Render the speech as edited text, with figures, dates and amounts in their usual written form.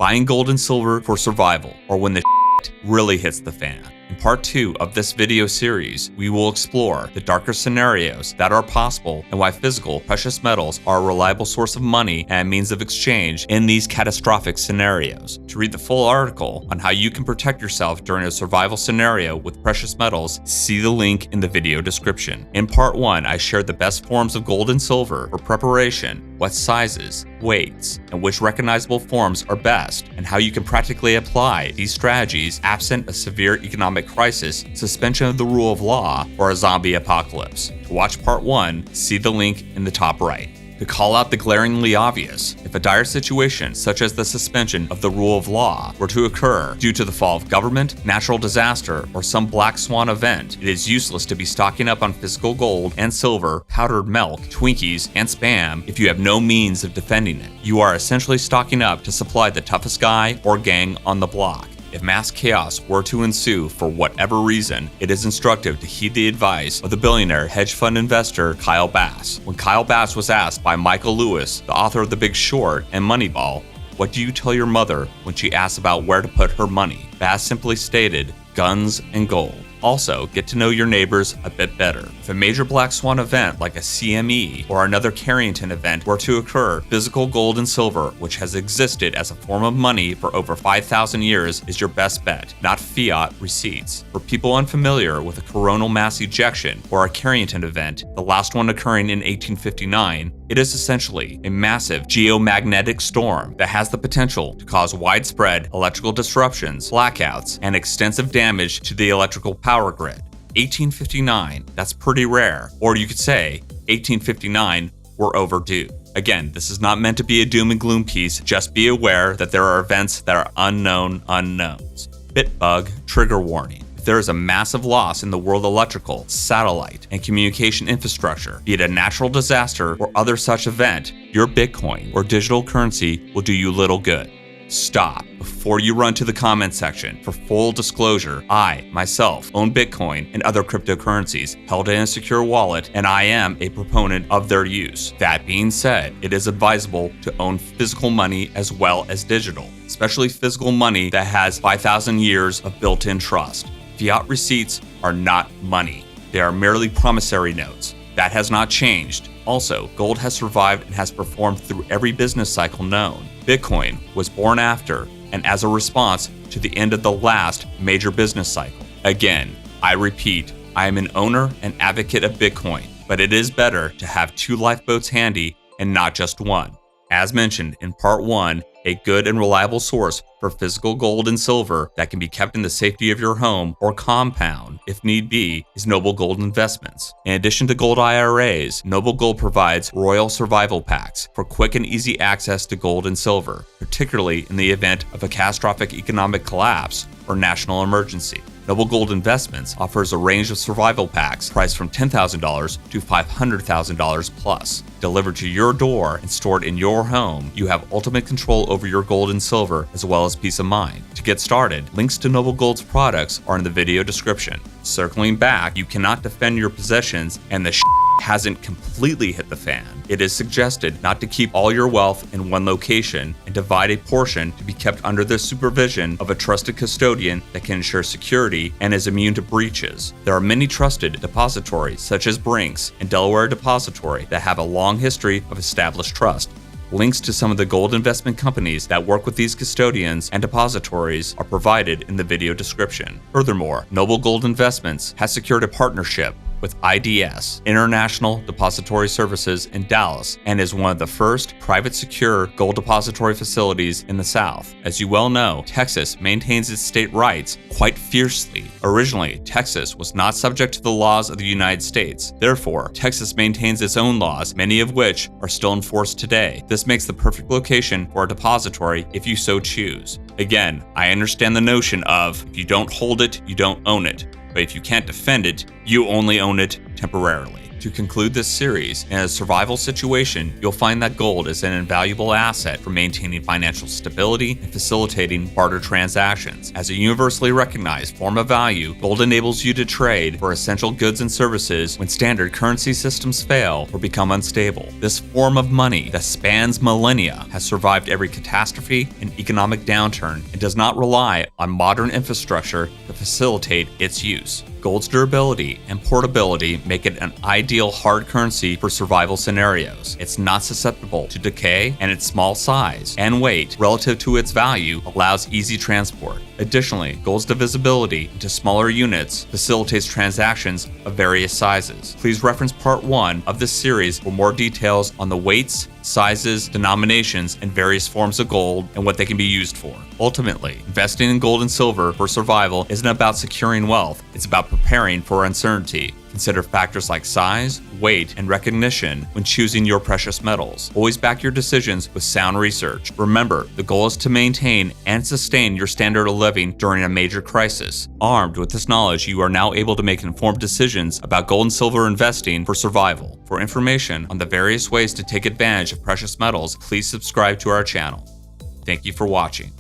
buying gold and silver for survival, or when the really hits the fan. In part 2 of this video series, we will explore the darker scenarios that are possible and why physical precious metals are a reliable source of money and means of exchange in these catastrophic scenarios. To read the full article on how you can protect yourself during a survival scenario with precious metals, see the link in the video description. In part 1, I shared the best forms of gold and silver for preparation, what sizes, weights, and which recognizable forms are best, and how you can practically apply these strategies absent a severe economic crisis, suspension of the rule of law, or a zombie apocalypse. To watch part 1, see the link in the top right. To call out the glaringly obvious, if a dire situation such as the suspension of the rule of law were to occur due to the fall of government, natural disaster, or some black swan event, it is useless to be stocking up on physical gold and silver, powdered milk, Twinkies, and Spam if you have no means of defending it. You are essentially stocking up to supply the toughest guy or gang on the block. If mass chaos were to ensue for whatever reason, it is instructive to heed the advice of the billionaire hedge fund investor Kyle Bass. When Kyle Bass was asked by Michael Lewis, the author of The Big Short and Moneyball, "What do you tell your mother when she asks about where to put her money?" Bass simply stated, "Guns and gold." Also, get to know your neighbors a bit better. If a major black swan event like a CME or another Carrington event were to occur, physical gold and silver, which has existed as a form of money for over 5,000 years, is your best bet, not fiat receipts. For people unfamiliar with a coronal mass ejection or a Carrington event, the last one occurring in 1859, it is essentially a massive geomagnetic storm that has the potential to cause widespread electrical disruptions, blackouts, and extensive damage to the electrical power grid. 1859, that's pretty rare. Or you could say, 1859, we're overdue. Again, this is not meant to be a doom and gloom piece, just be aware that there are events that are unknown unknowns. Bitbug, trigger warning. If there is a massive loss in the world electrical, satellite, and communication infrastructure, be it a natural disaster or other such event, your Bitcoin or digital currency will do you little good. Stop before you run to the comment section. For full disclosure, I, myself, own Bitcoin and other cryptocurrencies held in a secure wallet, and I am a proponent of their use. That being said, it is advisable to own physical money as well as digital, especially physical money that has 5,000 years of built-in trust. Fiat receipts are not money. They are merely promissory notes. That has not changed. Also, gold has survived and has performed through every business cycle known. Bitcoin was born after and as a response to the end of the last major business cycle. Again, I repeat, I am an owner and advocate of Bitcoin, but it is better to have 2 lifeboats handy and not just one. As mentioned in part 1, a good and reliable source for physical gold and silver that can be kept in the safety of your home or compound, if need be, is Noble Gold Investments. In addition to gold IRAs, Noble Gold provides Royal Survival Packs for quick and easy access to gold and silver, particularly in the event of a catastrophic economic collapse or national emergency. Noble Gold Investments offers a range of survival packs priced from $10,000 to $500,000 plus. Delivered to your door and stored in your home, you have ultimate control over your gold and silver as well as peace of mind. To get started, links to Noble Gold's products are in the video description. Circling back, you cannot defend your possessions and the hasn't completely hit the fan. It is suggested not to keep all your wealth in one location and divide a portion to be kept under the supervision of a trusted custodian that can ensure security and is immune to breaches. There are many trusted depositories such as Brinks and Delaware Depository that have a long history of established trust. Links to some of the gold investment companies that work with these custodians and depositories are provided in the video description. Furthermore, Noble Gold Investments has secured a partnership with IDS, International Depository Services in Dallas, and is one of the first private secure gold depository facilities in the South. As you well know, Texas maintains its state rights quite fiercely. Originally, Texas was not subject to the laws of the United States. Therefore, Texas maintains its own laws, many of which are still in force today. This makes the perfect location for a depository if you so choose. Again, I understand the notion of if you don't hold it, you don't own it. But if you can't defend it, you only own it temporarily. To conclude this series, in a survival situation, you'll find that gold is an invaluable asset for maintaining financial stability and facilitating barter transactions. As a universally recognized form of value, gold enables you to trade for essential goods and services when standard currency systems fail or become unstable. This form of money that spans millennia has survived every catastrophe and economic downturn and does not rely on modern infrastructure to facilitate its use. Gold's durability and portability make it an ideal hard currency for survival scenarios. It's not susceptible to decay, and its small size and weight relative to its value allows easy transport. Additionally, gold's divisibility into smaller units facilitates transactions of various sizes. Please reference part 1 of this series for more details on the weights, sizes, denominations, and various forms of gold and what they can be used for. Ultimately, investing in gold and silver for survival isn't about securing wealth, it's about preparing for uncertainty. Consider factors like size, weight, and recognition when choosing your precious metals. Always back your decisions with sound research. Remember, the goal is to maintain and sustain your standard of living during a major crisis. Armed with this knowledge, you are now able to make informed decisions about gold and silver investing for survival. For information on the various ways to take advantage of precious metals, please subscribe to our channel. Thank you for watching.